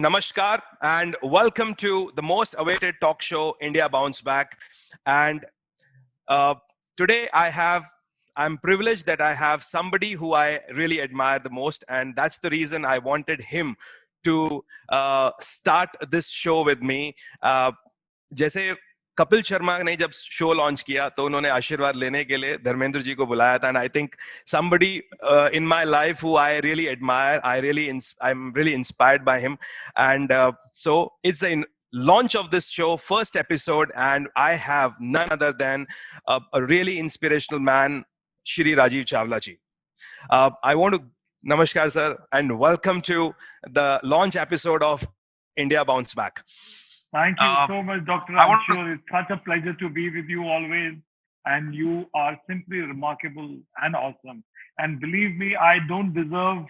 namaskar and welcome to the most awaited talk show, India Bounce Back. And uh, today I'm privileged that I have somebody who I really admire the most, and that's the reason I wanted him to start this show with me. जैसे कपिल शर्मा ने जब show launch किया तो उन्होंने आशीर्वाद लेने के लिए धर्मेंद्र जी को बुलाया था, and I think somebody in my life who I really admire, I'm really inspired by him, and so it's the launch of this show, first episode, and I have none other than a really inspirational man, Shri Rajiv Chawla ji. I want to namaskar sir and welcome to the launch episode of India Bounce Back. Thank you so much, Dr. Anshul. It's such a pleasure to be with you always. And you are simply remarkable and awesome. And believe me, I don't deserve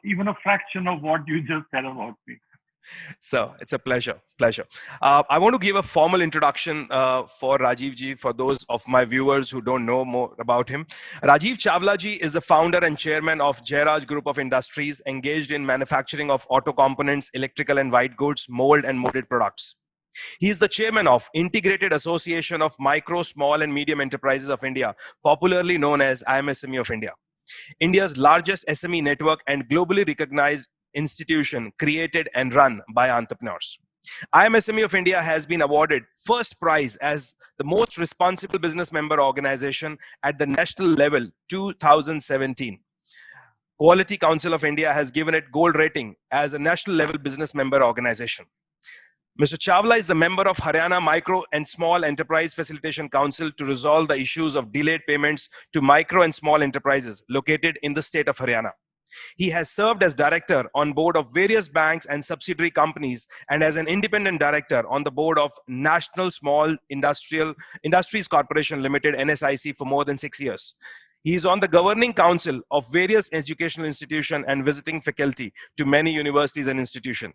even a fraction of what you just said about me. So it's a pleasure. I want to give a formal introduction for Rajiv ji for those of my viewers who don't know more about him. Rajiv Chawla ji is the founder and chairman of Jairaj Group of Industries, engaged in manufacturing of auto components, electrical and white goods, mold and molded products. He is the chairman of Integrated Association of Micro, Small and Medium Enterprises of India, popularly known as IMSME of India, India's largest SME network and globally recognized institution created and run by entrepreneurs. IMSME of India has been awarded first prize as the most responsible business member organization at the national level 2017. Quality Council of India has given it gold rating as a national level business member organization. Mr. Chawla is the member of Haryana Micro and Small Enterprise Facilitation Council to resolve the issues of delayed payments to micro and small enterprises located in the state of Haryana. He has served as director on board of various banks and subsidiary companies and as an independent director on the board of National Small Industries Corporation Limited, NSIC, for more than 6 years. He is on the governing council of various educational institutions and visiting faculty to many universities and institutions.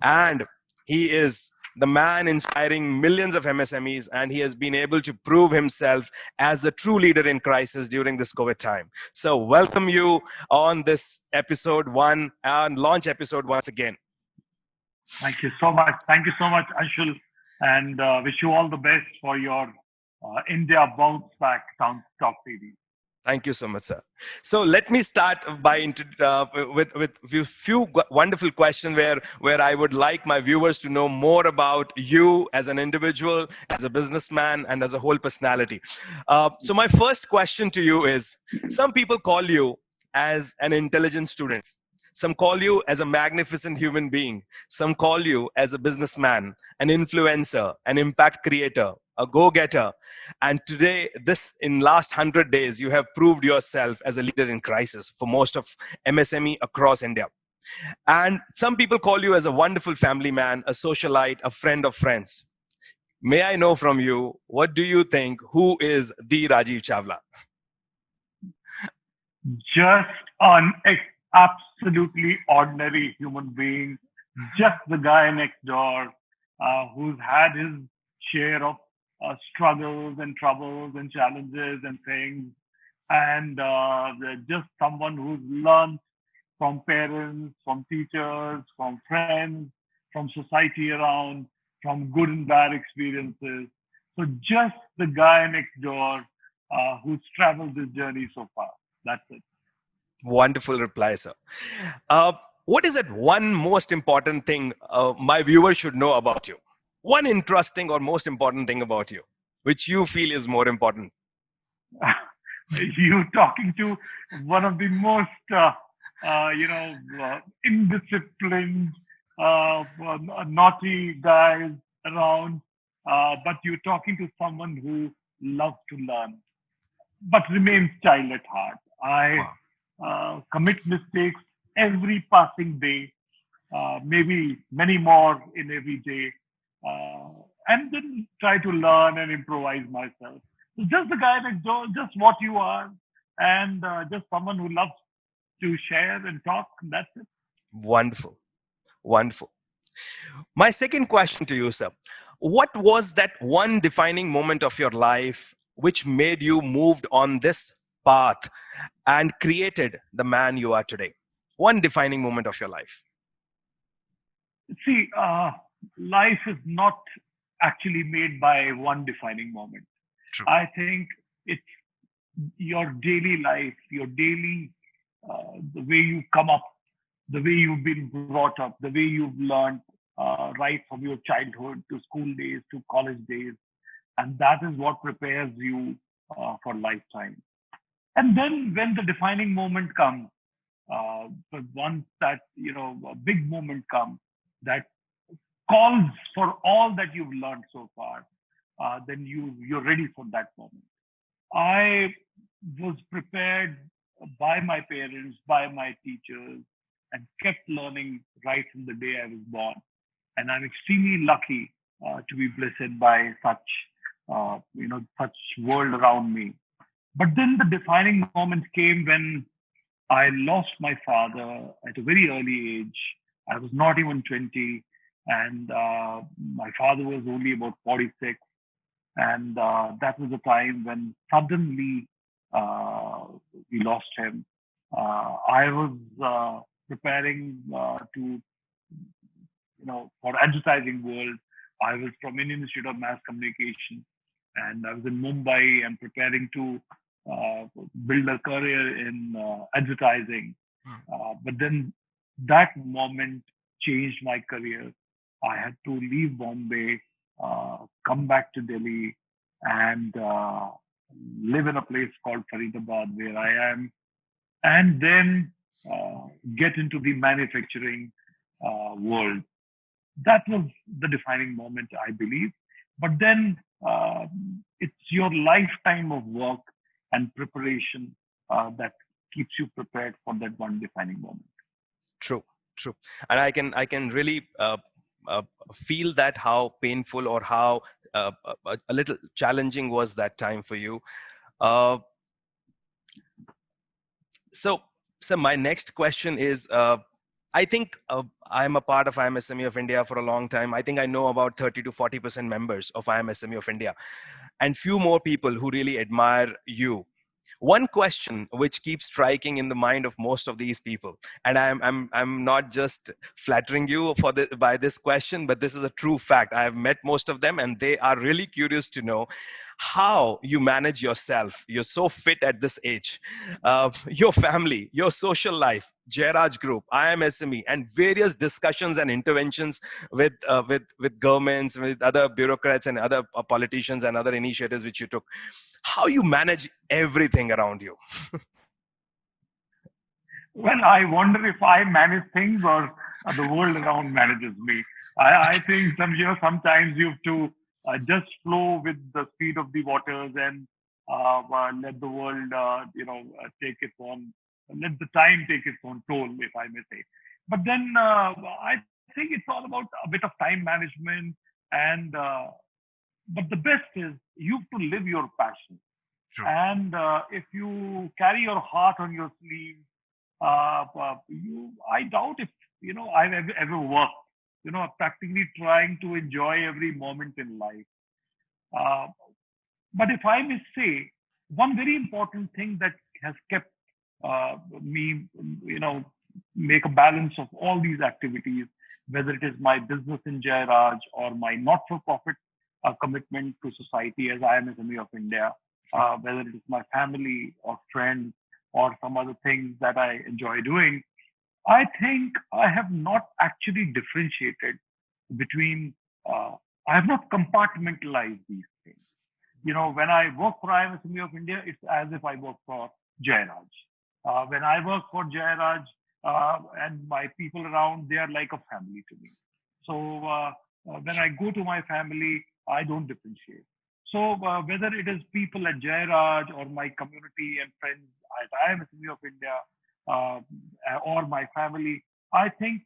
And he is the man inspiring millions of MSMEs, and he has been able to prove himself as the true leader in crisis during this COVID time. So welcome you on this episode 1 and launch episode once again. Thank you so much. Thank you so much, Anshul, and wish you all the best for your India Bounce Back Talk TV. Thank you so much, sir. So let me start by with a few wonderful questions where I would like my viewers to know more about you as an individual, as a businessman, and as a whole personality. So my first question to you is, some people call you as an intelligent student. Some call you as a magnificent human being. Some call you as a businessman, an influencer, an impact creator, a go-getter. And today, in last 100 days, you have proved yourself as a leader in crisis for most of MSME across India. And some people call you as a wonderful family man, a socialite, a friend of friends. May I know from you, what do you think, who is the Rajiv Chawla? Just an absolutely ordinary human being, just the guy next door who's had his share of struggles and troubles and challenges and things, and just someone who's learned from parents, from teachers, from friends, from society around, from good and bad experiences. So just the guy next door who's traveled this journey so far. That's it. Wonderful reply, sir. What is that one most important thing my viewers should know about you? One interesting or most important thing about you, which you feel is more important? You talking to one of the most, indisciplined, naughty guys around, but you're talking to someone who loves to learn, but remains child at heart. I commit mistakes every passing day, maybe many more in every day, and then try to learn and improvise myself. So just the guy next door, just what you are, and just someone who loves to share and talk. That's it. Wonderful. My second question to you, sir. What was that one defining moment of your life which made you moved on this path and created the man you are today? One defining moment of your life. See, life is not actually made by one defining moment. True. I think it's your daily life, your daily, the way you come up, the way you've been brought up, the way you've learned right from your childhood to school days to college days. And that is what prepares you for lifetime. And then when the defining moment comes, but once that, a big moment comes that calls for all that you've learned so far, then you're ready for that moment. I was prepared by my parents, by my teachers, and kept learning right from the day I was born. And I'm extremely lucky to be blessed by such world around me. But then the defining moment came when I lost my father at a very early age. I was not even 20, and my father was only about 46. And that was the time when suddenly uh, we lost him. I was preparing to, for advertising world. I was from Indian Institute of Mass Communication, and I was in Mumbai and preparing to build a career in advertising. Hmm. But then that moment changed my career. I had to leave Bombay, come back to Delhi, and live in a place called Faridabad, where I am, and then uh, get into the manufacturing world. That was the defining moment, I believe. But then it's your lifetime of work and preparation that keeps you prepared for that one defining moment. True, true. And I can really uh, feel that how painful or how a little challenging was that time for you. Uh, so, so my next question is, I think I'm a part of IMSME of India for a long time. I think I know about 30 to 40% members of IMSME of India, and few more people who really admire you. One question which keeps striking in the mind of most of these people, and I'm not just flattering you by this question, but this is a true fact. I have met most of them, and they are really curious to know how you manage yourself. You're so fit at this age. Your family, your social life, Jairaj Group, IMSME, and various discussions and interventions with governments, with other bureaucrats and other politicians and other initiatives which you took. How you manage everything around you? Well, I wonder if I manage things or the world around manages me. I think sometimes you have to just flow with the speed of the waters and let the world, take its own, let the time take its own toll, if I may say. But then I think it's all about a bit of time management, and but the best is you have to live your passion. True. And if you carry your heart on your sleeve, I doubt if I've ever worked. Practically trying to enjoy every moment in life. Uh, but if I may say, one very important thing that has kept me, make a balance of all these activities, whether it is my business in Jairaj or my not-for-profit commitment to society as IMSME of India, whether it is my family or friends or some other things that I enjoy doing, I think I have not actually differentiated between, I have not compartmentalized these things. When I work for IMSME of India, it's as if I work for Jairaj. When I work for Jairaj and my people around, they are like a family to me. So when I go to my family, I don't differentiate. So whether it is people at Jairaj or my community and friends at IMSME of India uh, or my family, I think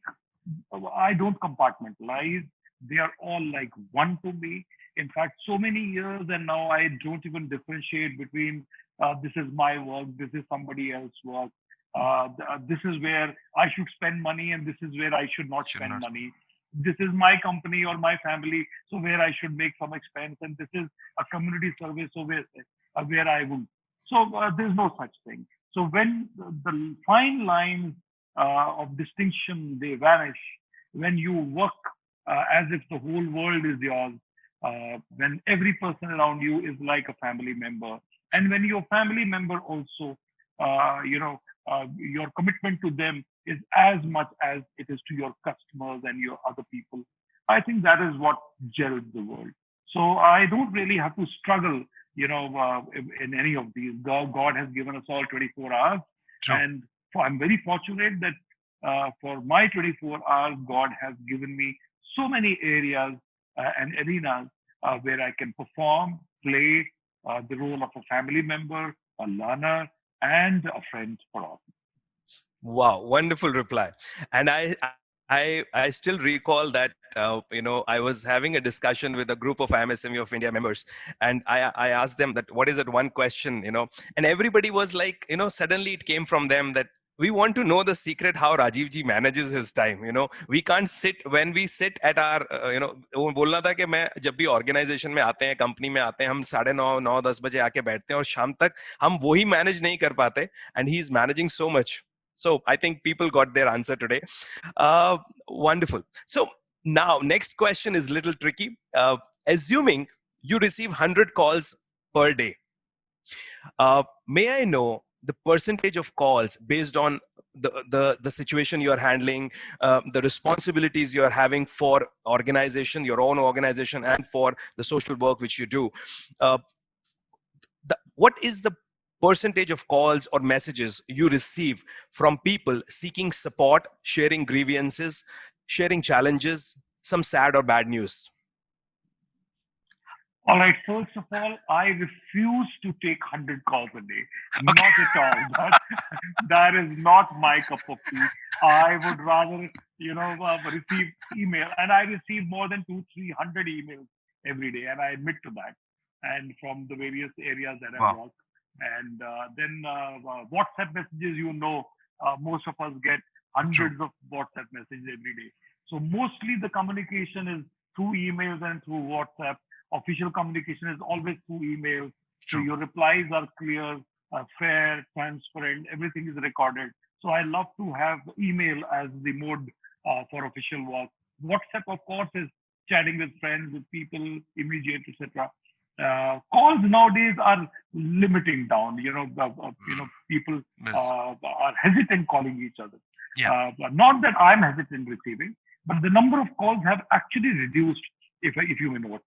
I don't compartmentalize. They are all like one to me. In fact, so many years, and now I don't even differentiate between this is my work, this is somebody else's work. This is where I should spend money, and this is where I should not Should spend not. money. This is my company or my family, so where I should make some expense, and this is a community service, so where I would. So there's no such thing. So when the fine lines of distinction they vanish, when you work as if the whole world is yours, when every person around you is like a family member, and when your family member also, your commitment to them is as much as it is to your customers and your other people. I think that is what gels the world. So I don't really have to struggle, in any of these. God has given us all 24 hours, True. and I'm very fortunate that for my 24 hours, God has given me so many areas and arenas where I can perform, play the role of a family member, a learner, and a friend for all. Wow, wonderful reply. And I still recall that I was having a discussion with a group of IMSME of India members, and I asked them that what is that one question, and everybody was like, suddenly it came from them that we want to know the secret how Rajiv ji manages his time. We can't sit when we sit at our वो बोलना था कि मैं जब भी organisation में आते हैं, कंपनी में आते हैं, हम 9:30 9 10 बजे आके बैठते हैं और शाम तक हम वही मैनेज नहीं कर पाते, and he is managing so much. So I think people got their answer today. Wonderful. So now next question is a little tricky. Assuming you receive 100 calls per day, may I know the percentage of calls based on the situation you are handling, the responsibilities you are having for organization, your own organization, and for the social work which you do? What is the percentage of calls or messages you receive from people seeking support, sharing grievances, sharing challenges, some sad or bad news? All right. First of all, I refuse to take 100 calls a day. Not at all. That is not my cup of tea. I would rather, receive email, and I receive more than 200-300 emails every day, and I admit to that. And from the various areas that I Wow. work, and then WhatsApp messages, most of us get hundreds of WhatsApp messages every day. So mostly the communication is through emails and through WhatsApp. Official communication is always through email. So your replies are clear, fair, transparent, everything is recorded. So I love to have email as the mode for official work. WhatsApp, of course, is chatting with friends, with people, immediate, etc. Calls nowadays are limiting down. People are hesitant calling each other. Not that I'm hesitant receiving, but the number of calls have actually reduced, if you may know.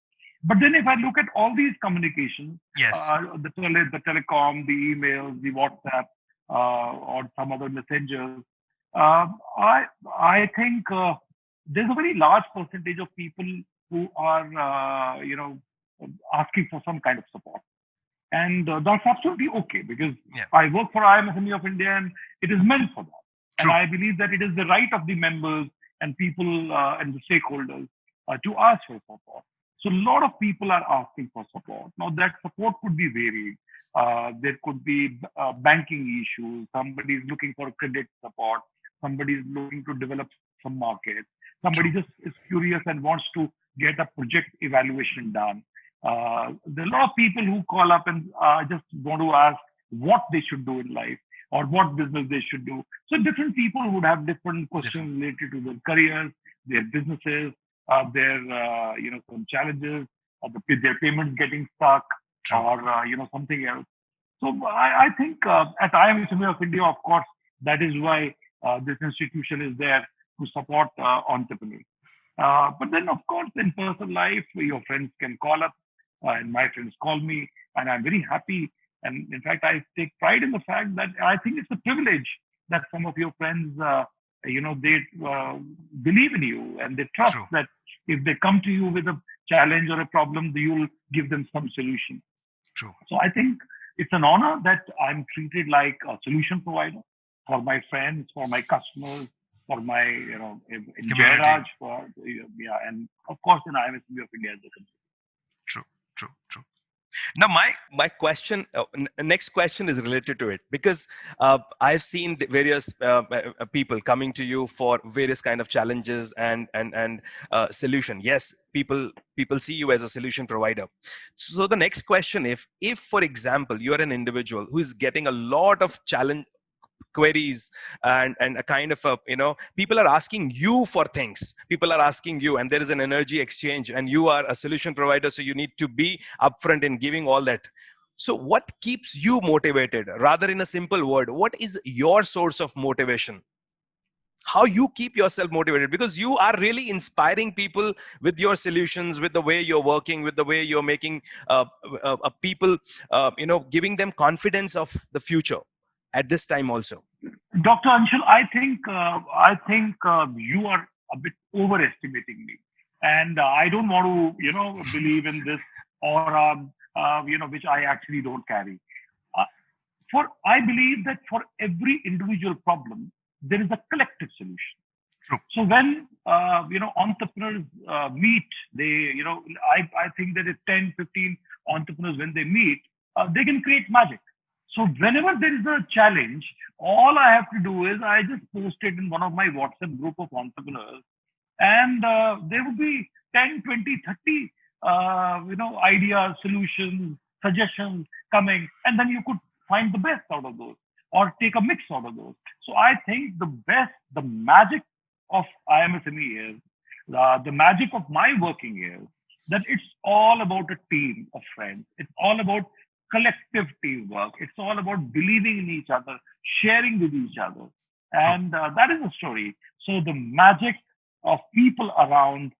But then if I look at all these communications, the telecom, the emails, the WhatsApp, or some other messengers, I think there's a very large percentage of people who are, asking for some kind of support. And that's absolutely okay, because I work for IMSME of India, and it is meant for that. And I believe that it is the right of the members and people and the stakeholders to ask for support. So a lot of people are asking for support. Now that support could be varied. There could be banking issues. Somebody is looking for credit support. Somebody is looking to develop some market. Somebody just is curious and wants to get a project evaluation done. There are a lot of people who call up and just want to ask what they should do in life or what business they should do. So different people would have different questions related to their careers, their businesses, their some challenges, or their payments getting stuck, or something else. So I think at IMSME of India, of course, that is why this institution is there to support entrepreneurs. But then, of course, in personal life, your friends can call up, and my friends call me, and I'm very happy. And in fact, I take pride in the fact that I think it's a privilege that some of your friends, they believe in you, and they trust that if they come to you with a challenge or a problem, you'll give them some solution. So I think it's an honor that I'm treated like a solution provider for my friends, for my customers, for my, in Jairaj, and of course in IMSME of India as a company. True. Now, my question, next question is related to it, because I've seen the various people coming to you for various kind of challenges and solution. Yes, people see you as a solution provider. So the next question, if for example you are an individual who is getting a lot of queries and a kind of a, people are asking you for things. People are asking you, and there is an energy exchange, and you are a solution provider, so you need to be upfront in giving all that. So what keeps you motivated? Rather, in a simple word, what is your source of motivation? How you keep yourself motivated? Because you are really inspiring people with your solutions, with the way you're working, with the way you're making people, giving them confidence of the future at this time also. Dr. Anshul, I think you are a bit overestimating me, and I don't want to, believe in this aura, which I actually don't carry. Uh, for I believe that for every individual problem, there is a collective solution. True. So when entrepreneurs meet, I think that if 10, 15 entrepreneurs when they meet, they can create magic. So whenever there is a challenge, all I have to do is I just post it in one of my WhatsApp group of entrepreneurs, and there would be 10, 20, 30, ideas, solutions, suggestions coming, and then you could find the best out of those or take a mix out of those. So I think the magic of IMSME is, the magic of my working is that it's all about a team of friends. It's all about collective teamwork. It's all about believing in each other, sharing with each other. And that is the story. So the magic of people around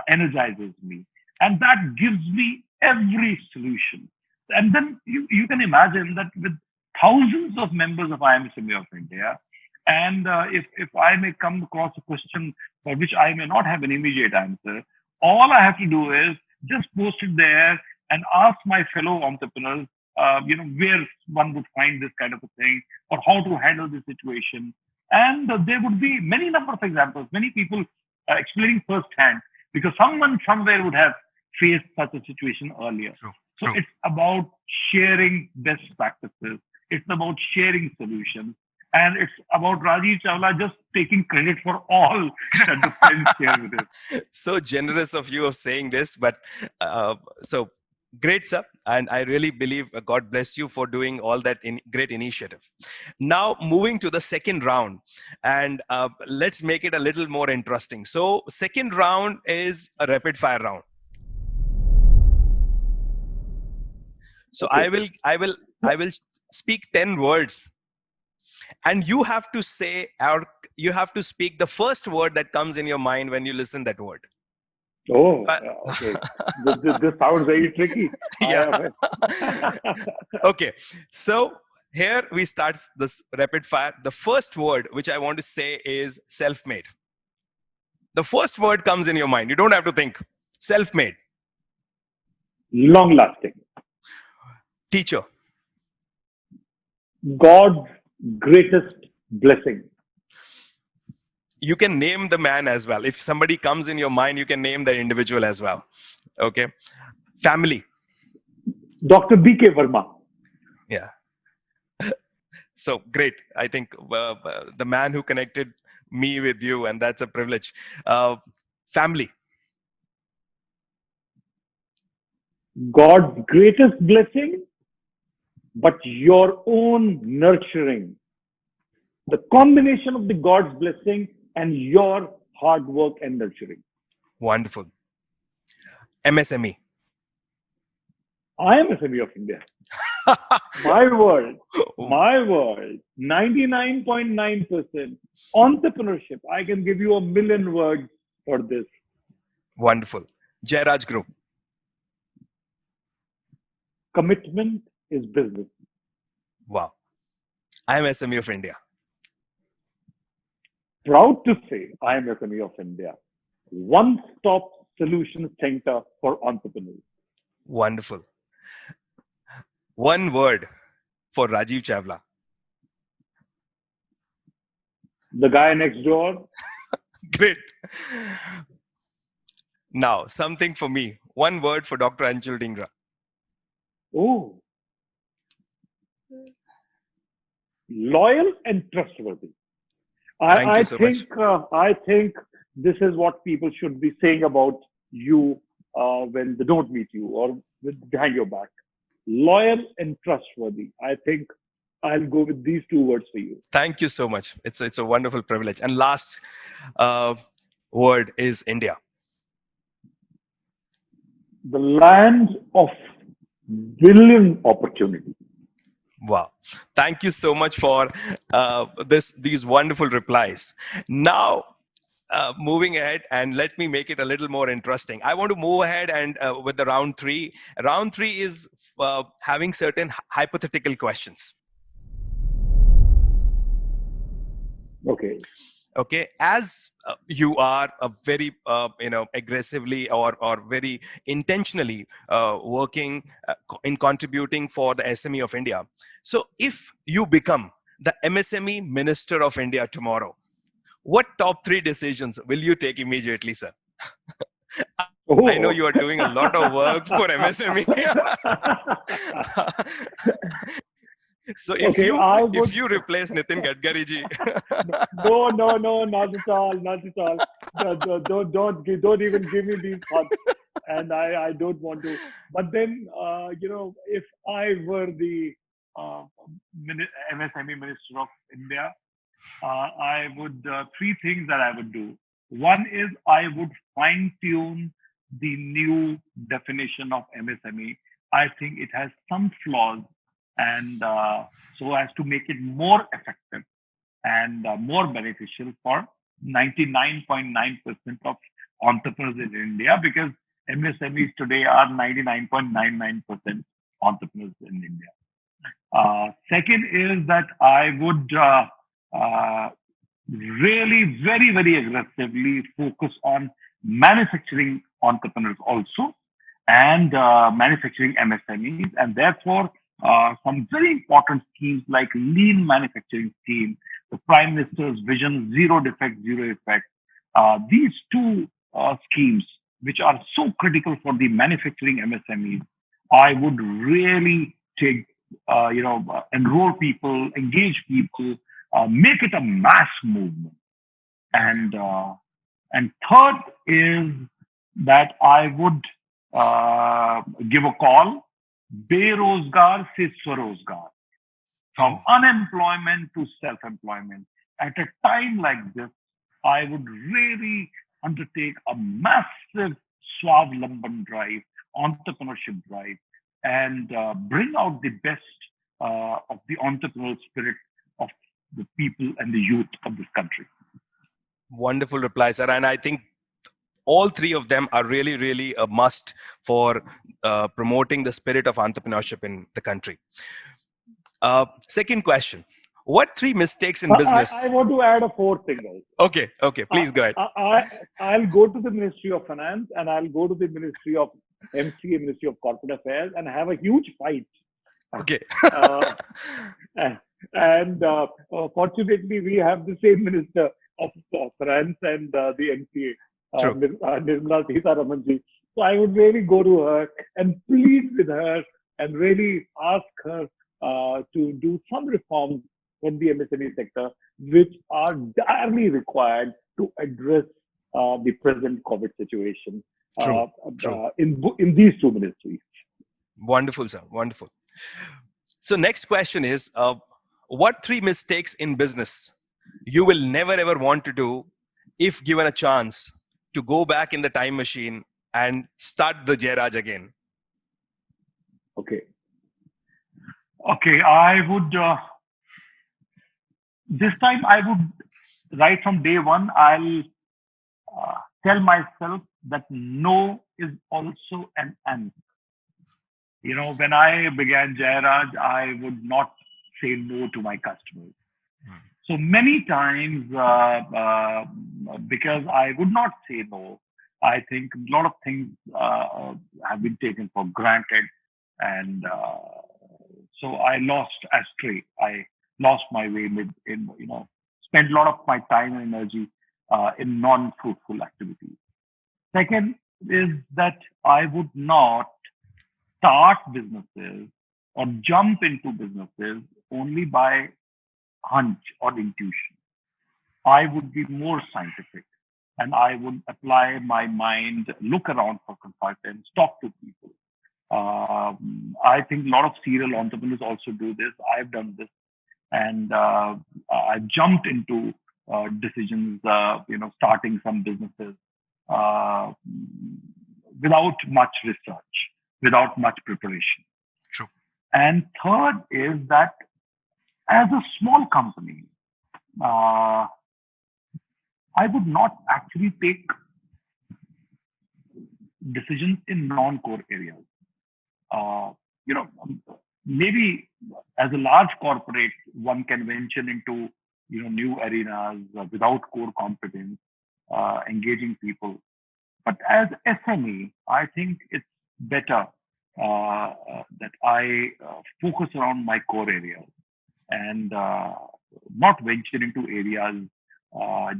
energizes me. And that gives me every solution. And then you can imagine that with thousands of members of IMSME of India, and if I may come across a question for which I may not have an immediate answer, all I have to do is just post it there and ask my fellow entrepreneurs, where one would find this kind of a thing or how to handle the situation. And there would be many number of examples, many people explaining firsthand, because someone somewhere would have faced such a situation earlier. So it's about sharing best practices. It's about sharing solutions. And it's about Rajiv Chawla just taking credit for all that the friends share with him. So generous of you of saying this, but so great, sir. And I really believe God bless you for doing all that great initiative. Now, moving to the second round, and let's make it a little more interesting. So second round is a rapid fire round. So okay. I will speak 10 words, and you have to say, or you have to speak the first word that comes in your mind when you listen that word. Oh, okay. This sounds very tricky. Yeah. Okay. So here we start this rapid fire. The first word which I want to say is self-made. The first word comes in your mind. You don't have to think. Self-made. Long-lasting. Teacher. God's greatest blessing. You can name the man as well. If somebody comes in your mind, you can name the individual as well. Okay. Family. Dr. B.K. Verma. Yeah. So great. I think the man who connected me with you, and that's a privilege. Family. God's greatest blessing, but your own nurturing. The combination of the God's blessing and your hard work and nurturing. Wonderful. MSME. IMSME of India. My world. 99.9% entrepreneurship. I can give you 1,000,000 words for this. Wonderful. Jairaj Group. Commitment is business. Wow. IMSME of India. Proud to say IMSME of India. One-stop solution center for entrepreneurs. Wonderful. One word for Rajiv Chawla. The guy next door. Great. Now, something for me. One word for Dr. Anshul Dhingra. Oh. Loyal and trustworthy. I think this is what people should be saying about you when they don't meet you or behind your back. Loyal and trustworthy. I think I'll go with these two words for you. Thank you so much. It's a wonderful privilege. And last word is India. The land of billion opportunity. Wow. Thank you so much for these wonderful replies. Now, moving ahead, and let me make it a little more interesting. I want to move ahead and with the round three. Round three is having certain hypothetical questions. Okay. Okay, as you are a very aggressively or very intentionally working in contributing for the SME of India. So if you become the MSME Minister of India tomorrow, what top 3 decisions will you take immediately, sir? I know Oh. you are doing a lot of work for MSME. So if Okay, you replace Nitin Gadkari ji, No, not at all, not at all. Don't even give me these thoughts, and I don't want to. But then, if I were the uh, MSME Minister of India, I would three things that I would do. One is I would fine tune the new definition of MSME. I think it has some flaws, and so as to make it more effective and more beneficial for 99.9% of entrepreneurs in India, because MSMEs today are 99.99% entrepreneurs in India. Second is that I would really very, very aggressively focus on manufacturing entrepreneurs also, and manufacturing MSMEs, and therefore some very important schemes like lean manufacturing scheme, the Prime Minister's Vision Zero Defect, Zero Effect. These two schemes, which are so critical for the manufacturing MSMEs, I would really take, enroll people, engage people, make it a mass movement. And third is that I would give a call, Berozgar se Swarozgar, from unemployment to self-employment. At a time like this, I would really undertake a massive Swavlamban drive, entrepreneurship drive, and bring out the best of the entrepreneurial spirit of the people and the youth of this country. Wonderful reply, sir. And I think all three of them are really, really a must for promoting the spirit of entrepreneurship in the country. Second question. What 3 mistakes in business? I want to add a fourth thing also. Okay, please go ahead. I'll go to the Ministry of Finance, and I'll go to the Ministry of MCA, Ministry of Corporate Affairs, and have a huge fight. Okay. And fortunately, we have the same Minister of Finance and the MCA, Nirmala Sitharaman ji. So I would really go to her and plead with her and really ask her to do some reforms in the MSME sector, which are direly required to address the present COVID situation in these two ministries. Wonderful, sir. Wonderful. So next question is, what 3 mistakes in business you will never ever want to do if given a chance to go back in the time machine and start the Jairaj again? Okay, I would, this time I would, right from day one, I'll tell myself that no is also an answer. When I began Jairaj, I would not say no to my customers. So many times, because I would not say no, I think a lot of things have been taken for granted. And so I lost astray. I lost my way spent a lot of my time and energy in non-fruitful activities. Second is that I would not start businesses or jump into businesses only by hunch or intuition. I would be more scientific, and I would apply my mind, look around for consultants, talk to people. I think a lot of serial entrepreneurs also do this. I've done this. and I jumped into decisions, starting some businesses uh, without much research, without much preparation. True. And third is that as a small company, uh, I would not actually take decisions in non-core areas. Uh, Maybe as a large corporate, one can venture into new arenas without core competence, engaging people. But as SME, I think it's better that I focus around my core areas and not venture into areas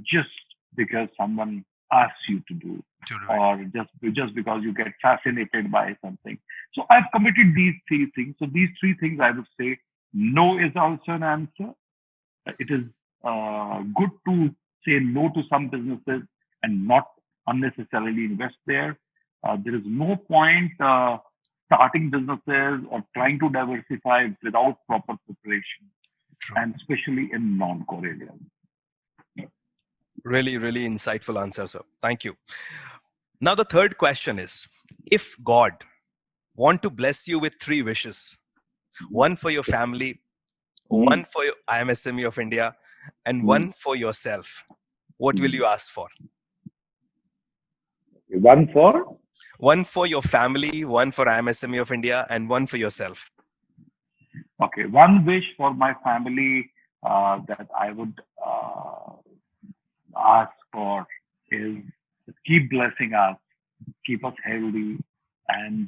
just because someone asks you to do, or just because you get fascinated by something. So I've committed these three things. So these three things, I would say, no is also an answer. It is good to say no to some businesses and not unnecessarily invest there. There is no point starting businesses or trying to diversify without proper preparation, True. and especially in non-core areas. Really, really insightful answer, sir. Thank you. Now, the third question is, if God want to bless you with 3 wishes, one for your family, one for your IMSME of India, and one for yourself, what will you ask for? One for? One for your family, one for IMSME of India, and one for yourself. Okay, one wish for my family that I would ask for is keep blessing us, keep us healthy, and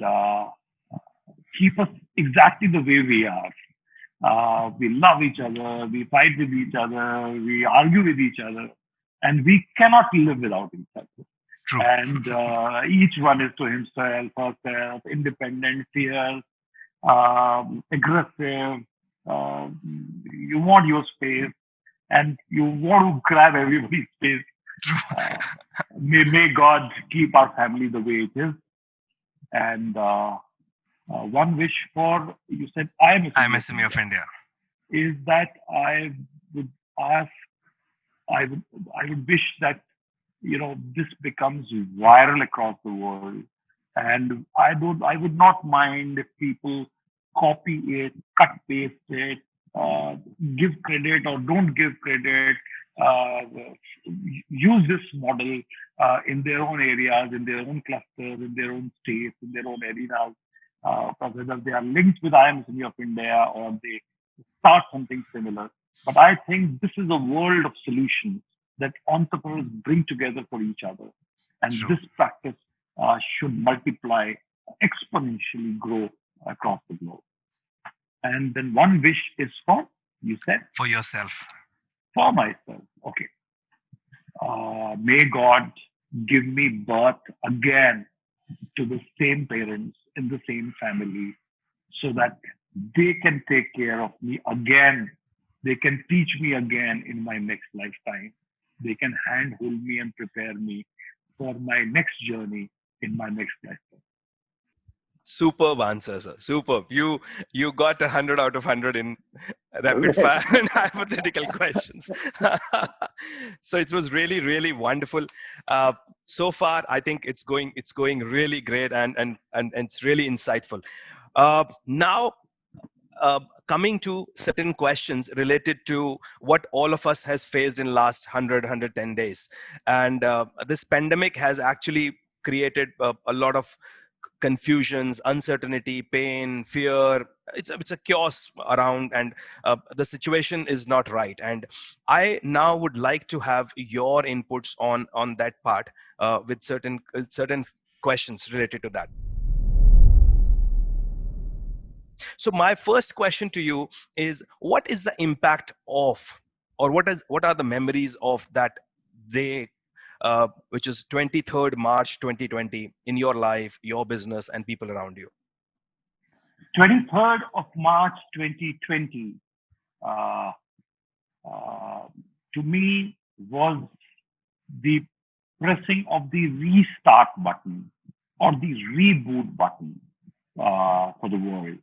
keep us exactly the way we are. We love each other, we fight with each other, we argue with each other, and we cannot live without each other. True. And each one is to himself, herself, independent, fierce, aggressive. You want your space, and you want to grab everybody's space. May God keep our family the way it is. And one wish for, you said IMSME of India, is that I would ask, I would wish that this becomes viral across the world, and I would not mind if people copy it, cut paste it, give credit or don't give credit, uh, use this model in their own areas, in their own clusters, in their own states, in their own arenas, whether they are linked with IMSME of India or they start something similar. But I think this is a world of solutions that entrepreneurs bring together for each other. And True. this practice should multiply, exponentially grow across the globe. And then one wish is for, you said? For yourself. For myself. Okay. May God give me birth again to the same parents in the same family so that they can take care of me again. They can teach me again in my next lifetime. They can handhold me and prepare me for my next journey in my next lifetime. Superb answer, sir. Superb. You got 100 out of 100 in rapid fire and hypothetical questions. So it was really, really wonderful. So far, I think it's going really great and it's really insightful. Now, coming to certain questions related to what all of us has faced in last 110 days, and this pandemic has actually created a lot of confusions, uncertainty, pain, fear. It's a chaos around, and the situation is not right. And I now would like to have your inputs on that part with certain questions related to that. So my first question to you is, what is the impact of, or what are the memories of that day, which is 23rd March 2020, in your life, your business, and people around you? 23rd of March 2020, uh, to me, was the pressing of the restart button or the reboot button for the world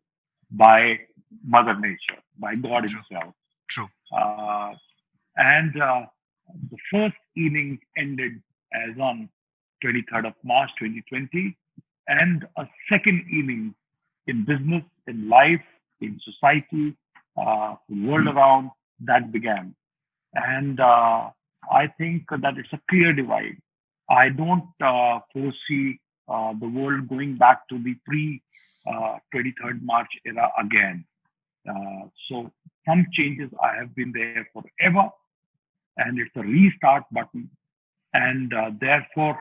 by Mother Nature, by God Himself. True. And the first innings ended as on 23rd of March 2020, and a second innings in business, in life, in society, the world around, that began. And I think that it's a clear divide. I don't foresee the world going back to the pre 23rd March era again. So some changes I have been there forever, and it's a restart button. And therefore,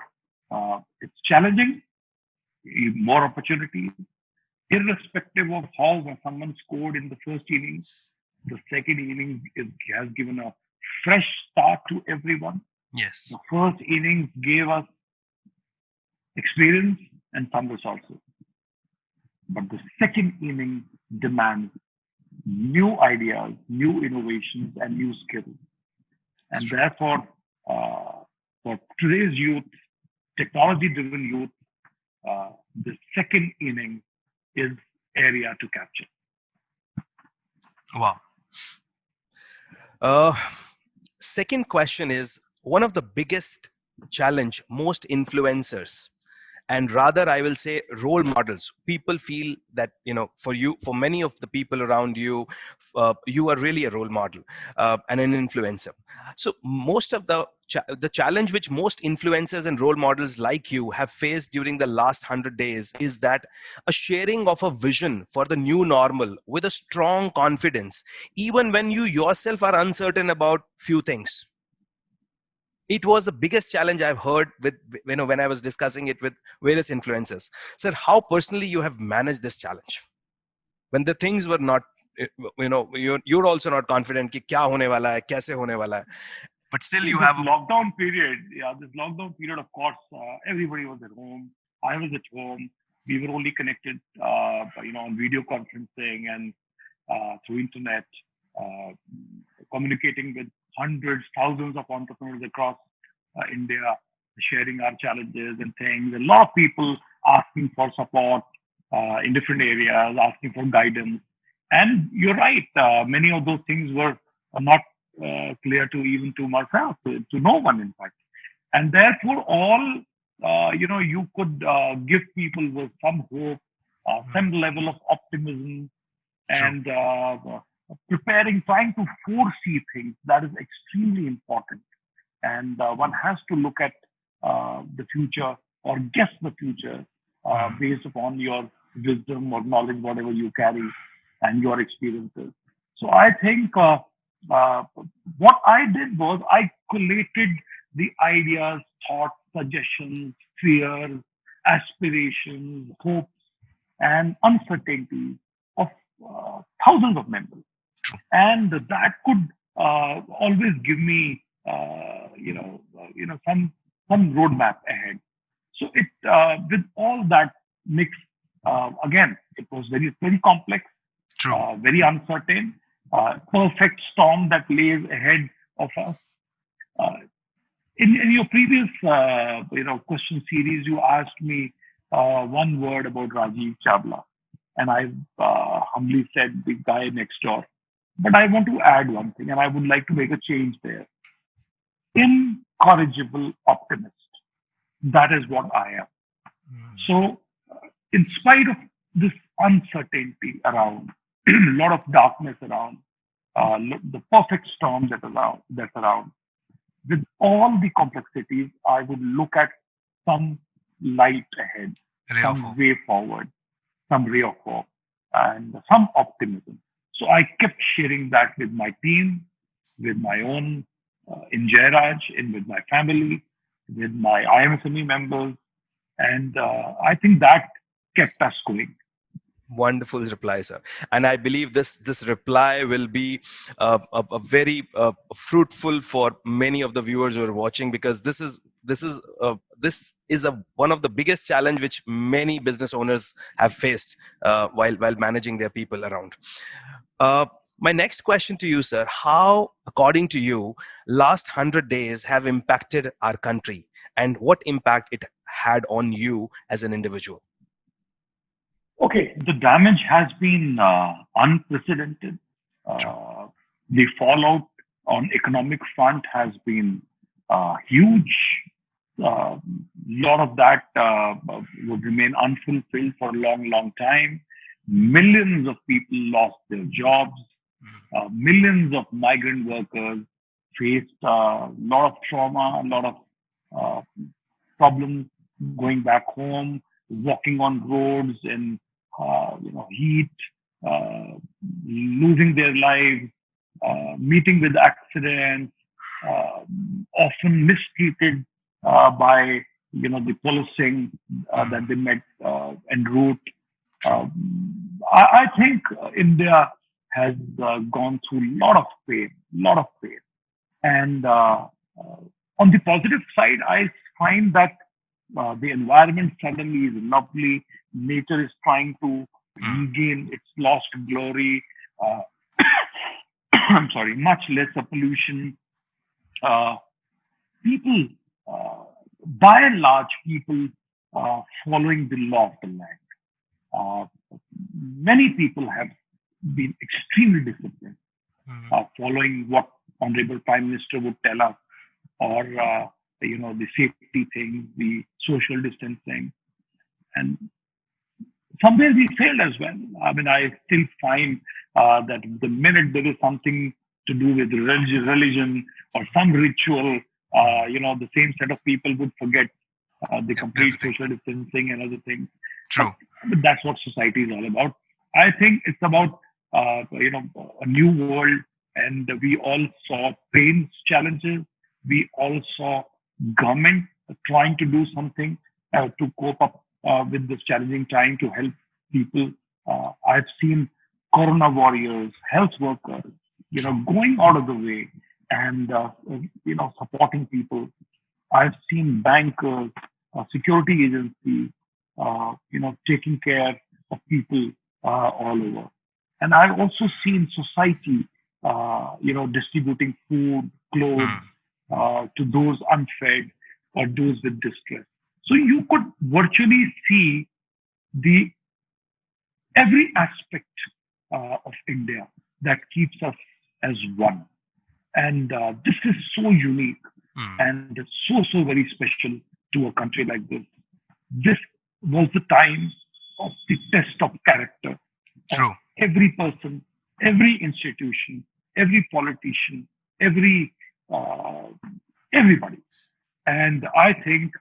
it's challenging, more opportunities, irrespective of how someone scored in the first innings. The second innings has given a fresh start to everyone. Yes. The first innings gave us experience and some resources. But the second inning demands new ideas, new innovations, and new skills. And therefore, for today's youth, technology-driven youth, the second inning is area to capture. Wow. Second question is, one of the biggest challenge most influencers, and rather I will say role models, people feel that, for you, for many of the people around you, you are really a role model and an influencer. So most of the challenge which most influencers and role models like you have faced during the last 100 days is that a sharing of a vision for the new normal with a strong confidence, even when you yourself are uncertain about few things. It was the biggest challenge I've heard with, when I was discussing it with various influencers. Sir, how personally you have managed this challenge when the things were not, you're also not confident कि क्या होने वाला है, कैसे होने वाला है, but still you this have lockdown period. Yeah, this lockdown period, of course, everybody was at home. I was at home. We were only connected, on video conferencing and through internet, uh, communicating with hundreds, thousands of entrepreneurs across India, sharing our challenges and things. A lot of people asking for support in different areas, asking for guidance. And you're right, many of those things were not clear to even to myself, to no one, in fact. And therefore, all you could give people was some hope, some level of optimism, true. and preparing, trying to foresee things. That is extremely important. And one has to look at the future or guess the future based upon your wisdom or knowledge, whatever you carry, and your experiences. So I think what I did was I collated the ideas, thoughts, suggestions, fears, aspirations, hopes, and uncertainties of thousands of members, and that could always give me, some roadmap ahead. So it with all that mix, again, it was very complex, True. very uncertain, perfect storm that lays ahead of us. Uh, in your previous question series, you asked me one word about Rajiv Chabla, and I humbly said the guy next door. But I want to add one thing, and I would like to make a change there. Incorrigible optimist. That is what I am. So, in spite of this uncertainty around, a lot of darkness around, the perfect storm that's around, with all the complexities, I would look at some light ahead, Ray of hope. some way forward, some ray of hope, and some optimism. So I kept sharing that with my team, with my own in Jairaj, and with my family, with my IMSME members, and I think that kept us going. Wonderful reply, sir. And I believe this reply will be a very fruitful for many of the viewers who are watching, because this is one of the biggest challenge which many business owners have faced while managing their people around. My next question to you, sir: how, according to you, last 100 days have impacted our country, and what impact it had on you as an individual? Okay, the damage has been unprecedented. The fallout on economic front has been huge. A lot of that would remain unfulfilled for a long, long time. Millions of people lost their jobs. Millions of migrant workers faced a lot of trauma, a lot of uh, problems going back home, walking on roads in heat, uh, losing their lives, meeting with accidents, uh, often mistreated by the policing that they met en route. I think India has gone through a lot of pain. And on the positive side, I find that the environment suddenly is lovely. Nature is trying to regain its lost glory. Uh, I'm sorry, much lesser pollution. Uh, People, uh, by and large, people following the law of the land. Uh, Many people have been extremely disciplined, following what Honorable Prime Minister would tell us, or the safety things, the social distancing, and somewhere we failed as well. I mean, I still find that the minute there is something to do with religion or some ritual, the same set of people would forget the complete Everything. social distancing and other things. True. But that's what society is all about. I think it's about a new world, and we all saw pains, challenges. We all saw government trying to do something to cope up with this challenging time to help people. I've seen corona warriors, health workers, going out of the way and supporting people. I've seen bankers, security agencies, taking care of people all over. And I've also seen society, distributing food, clothes Mm. to those unfed or those with distress. So you could virtually see the every aspect of India that keeps us as one. And this is so unique Mm. and so very special to a country like this. This was the time of the test of character of True. every person, every institution, every politician, every uh, everybody. And I think,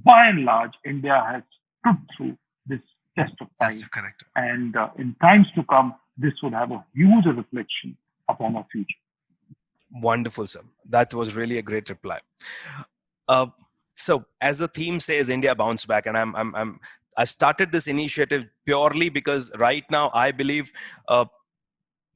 by and large, India has stood through this test of That's time. correct. And in times to come, this would have a huge reflection upon our future. Wonderful, sir. That was really a great reply. Uh, so, as the theme says, India bounce back, and I started this initiative purely because right now I believe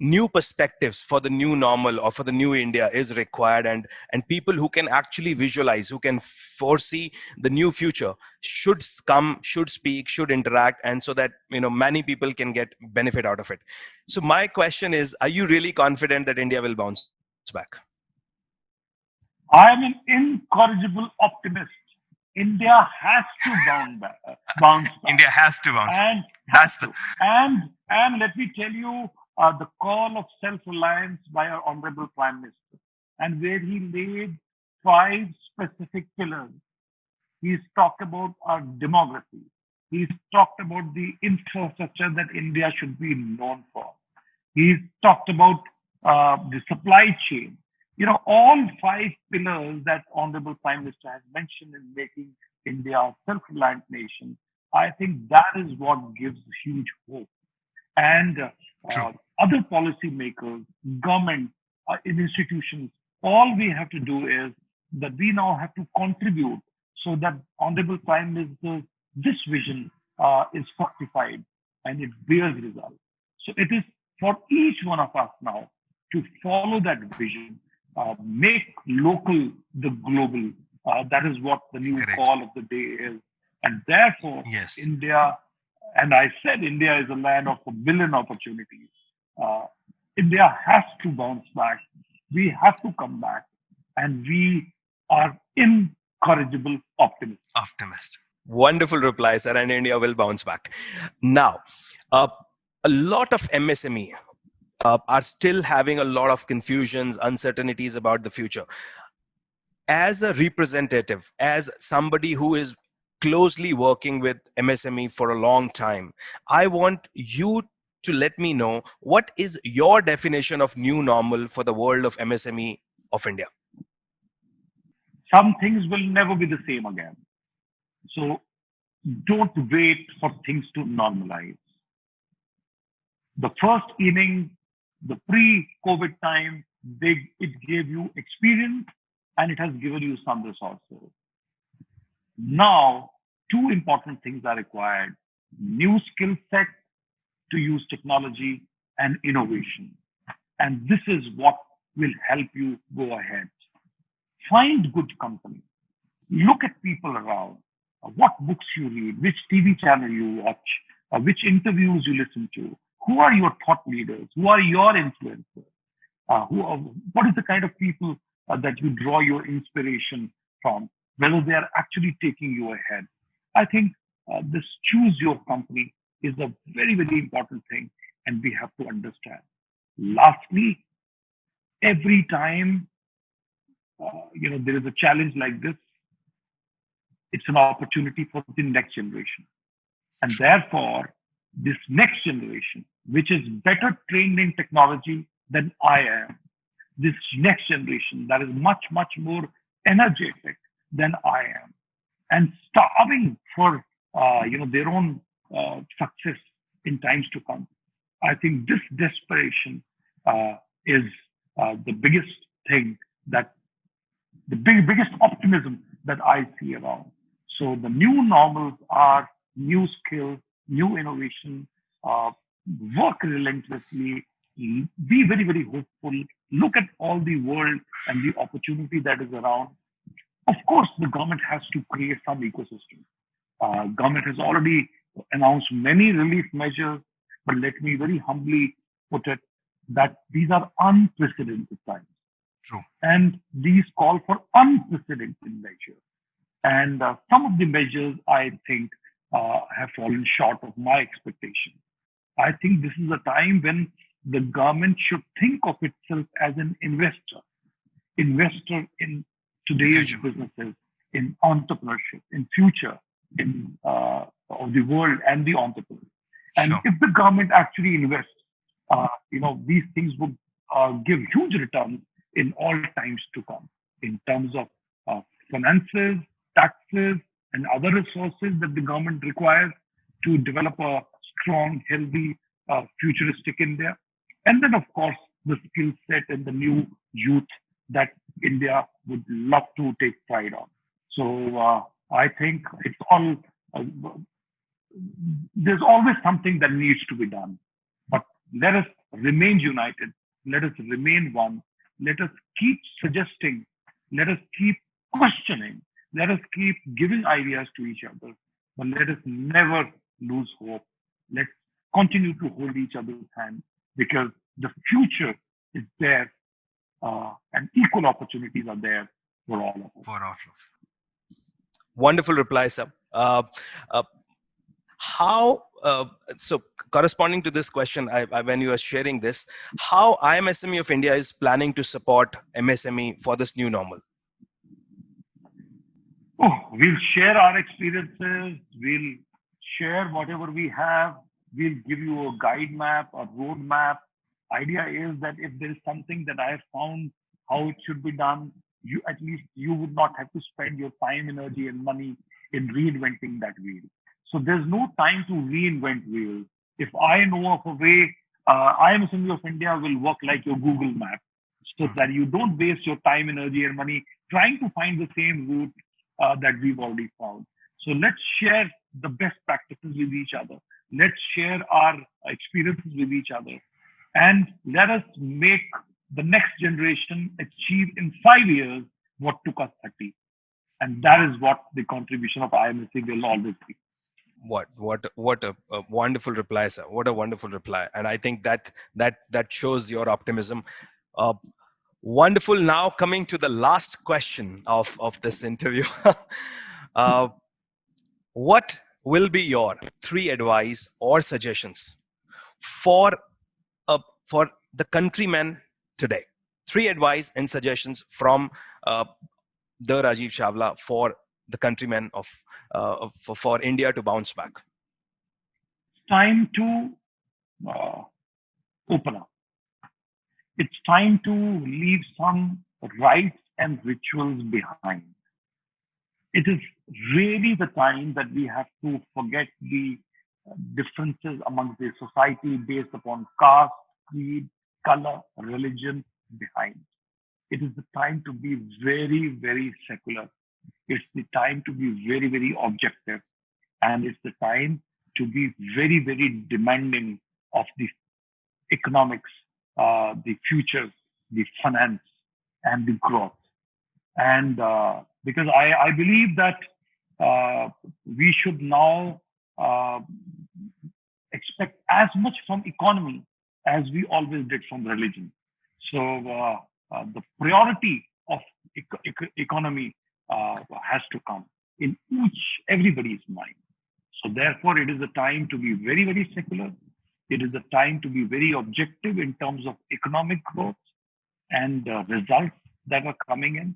new perspectives for the new normal or for the new India is required, and people who can actually visualize, who can foresee the new future, should come, should speak, should interact, and so that many people can get benefit out of it. So, my question is: are you really confident that India will bounce back? I am an incorrigible optimist. India has to bounce back, India has to bounce back. and That's the and let me tell you the call of self-reliance by our honorable Prime Minister, and where he laid 5 specific pillars. He's talked about our demography. He's talked about the infrastructure that India should be known for. He's talked about the supply chain. All 5 pillars that Honorable Prime Minister has mentioned in making India a self-reliant nation. I think that is what gives huge hope. And true. other policymakers, government, institutions, all we have to do is that we now have to contribute so that Honorable Prime Minister's this vision is fructified and it bears results. So it is for each one of us now to follow that vision, make local the global. That is what the new Correct. call of the day is. And therefore, Yes. India, and I said India is a land of a billion opportunities. Uh, India has to bounce back. We have to come back. And we are incorrigible optimists. Optimist. Wonderful reply, sir. And India will bounce back. Now, uh, a lot of MSME, are still having a lot of confusions, uncertainties about the future. As a representative, as somebody who is closely working with MSME for a long time, I want you to let me know what is your definition of new normal for the world of MSME of India. Some things will never be the same again. So don't wait for things to normalize. The first inning, the pre-COVID time, it gave you experience and it has given you some resources. Now, two important things are required: new skill set to use technology and innovation. And this is what will help you go ahead. Find good company. Look at people around. What books you read, which TV channel you watch, which interviews you listen to. Who are your thought leaders? Who are your influencers? What is the kind of people that you draw your inspiration from? Whether they are actually taking you ahead. I think this choose your company is a very, very important thing, and we have to understand. Lastly, every time there is a challenge like this, it's an opportunity for the next generation. And therefore, this next generation, which is better trained in technology than I am, this next generation that is much, much more energetic than I am, and starving for their own success in times to come. I think this desperation is the biggest thing that the biggest optimism that I see around. So the new normals are new skills, new innovation, work relentlessly, be very, very hopeful, look at all the world and the opportunity that is around. Of course, the government has to create some ecosystem. Government has already announced many relief measures, but let me very humbly put it that these are unprecedented times. True. And these call for unprecedented measures. And some of the measures, I think, have fallen short of my expectation. I think this is a time when the government should think of itself as an investor in today's businesses, in entrepreneurship, in future, in of the world and the entrepreneurs. And if the government actually invests, these things would give huge returns in all times to come in terms of finances, taxes, and other resources that the government requires to develop a strong, healthy, futuristic India. And then, of course, the skill set and the new youth that India would love to take pride on. So I think it's all, there's always something that needs to be done. But let us remain united. Let us remain one. Let us keep suggesting. Let us keep questioning. Let us keep giving ideas to each other. But let us never lose hope. Let's continue to hold each other's hand, because the future is there, and equal opportunities are there for all of us. Wonderful reply, sir. So corresponding to this question, when you are sharing this, how IMSME of India is planning to support MSME for this new normal? We'll share our experiences. We'll share whatever we have. We'll give you a guide map, a road map. Idea is that if there is something that I have found how it should be done, at least you would not have to spend your time, energy, and money in reinventing that wheel. So there's no time to reinvent wheels. If I know of a way, IMSME of India will work like your Google map, so that you don't waste your time, energy, and money trying to find the same route that we've already found. So let's share the best practices with each other. Let's share our experiences with each other. And let us make the next generation achieve in 5 years what took us 30. And that is what the contribution of IMSME will always be. What a wonderful reply, sir. What a wonderful reply. And I think that shows your optimism. Wonderful. Now coming to the last question of this interview. What will be your 3 advice or suggestions for a for the countrymen today. 3 advice and suggestions from the Rajiv Chawla for the countrymen of for India to bounce back. It's time to open up. It's time to leave some rites and rituals behind. It is really the time that we have to forget the differences among the society based upon caste, creed, color, religion behind. It is the time to be very, very secular. It's the time to be very, very objective. And it's the time to be very, very demanding of the economics, the futures, the finance, and the growth. And because I believe that we should now expect as much from economy as we always did from religion. So the priority of economy has to come in everybody's mind. So therefore, it is a time to be very, very secular. It is a time to be very objective in terms of economic growth and results that are coming in.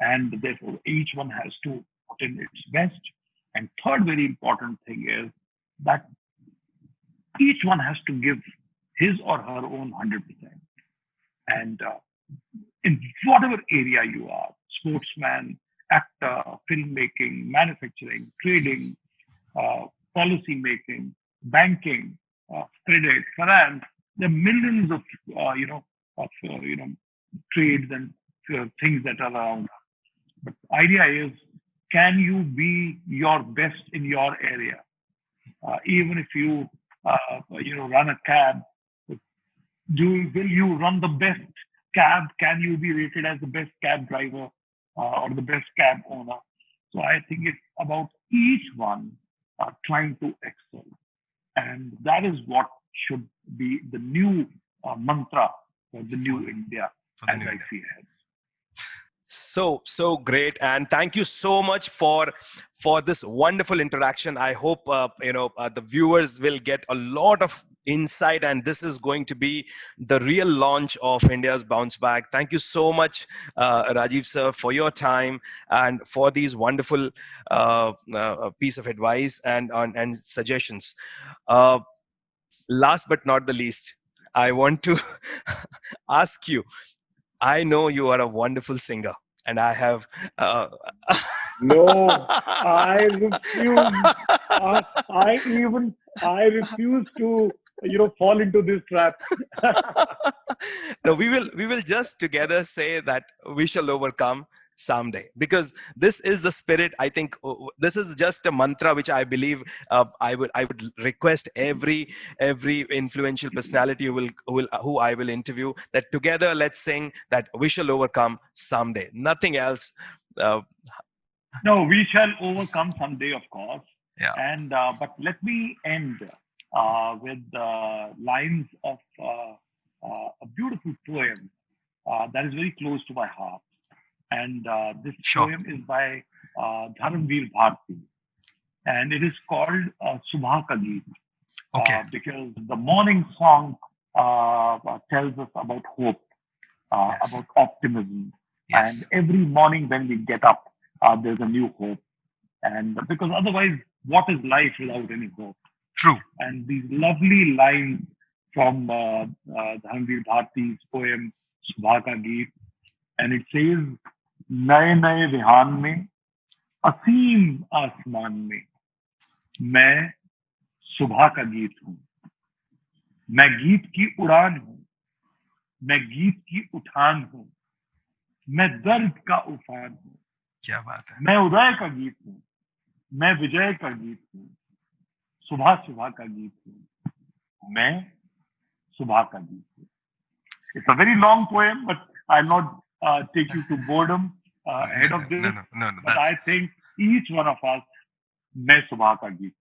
And therefore, each one has to put in its best. And third very important thing is that each one has to give his or her own 100%. And in whatever area you are, sportsman, actor, filmmaking, manufacturing, trading, policy making, banking, credit, finance, there are millions of trades and things that are around. But the idea is, can you be your best in your area? Even if you run a cab, will you run the best cab? Can you be rated as the best cab driver or the best cab owner? So I think it's about each one trying to excel. And that is what should be the new mantra for the new India as I see ahead. So great, and thank you so much for this wonderful interaction. I hope the viewers will get a lot of insight, and this is going to be the real launch of India's bounce back. Thank you so much, Rajiv sir, for your time and for these wonderful piece of advice and suggestions. Last but not the least, I want to ask you, I know you are a wonderful singer, and I have No, I refuse. I refuse to fall into this trap. No, we will just together say that we shall overcome someday, because this is the spirit. I think this is just a mantra which I believe I would request every influential personality who I will interview, that together let's sing that we shall overcome someday. Nothing else. No, we shall overcome someday, of course. Yeah. And but let me end with lines of a beautiful poem that is very close to my heart. And this poem is by Dharamveer Bharti, and it is called Subha Ka Geet. Okay. Because the morning song tells us about hope, about optimism, and every morning when we get up, there's a new hope. And because otherwise, what is life without any hope? True. And these lovely lines from Dharamveer Bharti's poem Subha Ka Geet, and it says, नए नए विहान में असीम आसमान में मैं सुबह का गीत हूँ, मैं गीत की उड़ान हूँ, मैं गीत की उठान हूँ, मैं दर्द का उफान हूँ। क्या बात है। मैं उदय का गीत हूँ, मैं विजय का गीत हूँ, सुबह सुबह का गीत हूँ, मैं सुबह का गीत हूँ। It's a very long poem, but I'll not take you to boredom ahead of this. No, but I think each one of us, मैं सुबह का गीत.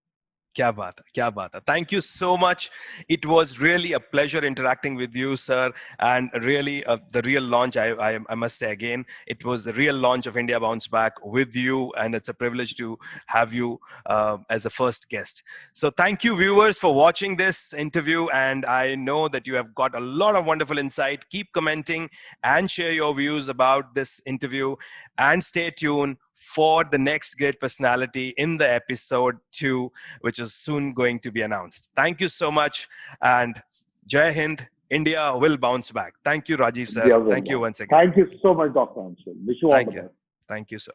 Kya baat hai, kya baat hai. Thank you so much. It was really a pleasure interacting with you, sir. And really, the real launch, I must say again, it was the real launch of India Bounce Back with you. And it's a privilege to have you as the first guest. So thank you, viewers, for watching this interview. And I know that you have got a lot of wonderful insight. Keep commenting and share your views about this interview. And stay tuned for the next great personality in the episode 2, which is soon going to be announced. Thank you so much. And Jai Hind, India will bounce back. Thank you, Rajiv, sir. Yeah, Thank you once again. Thank you so much, Dr. Anshul. Wish you all the best. Thank you, sir.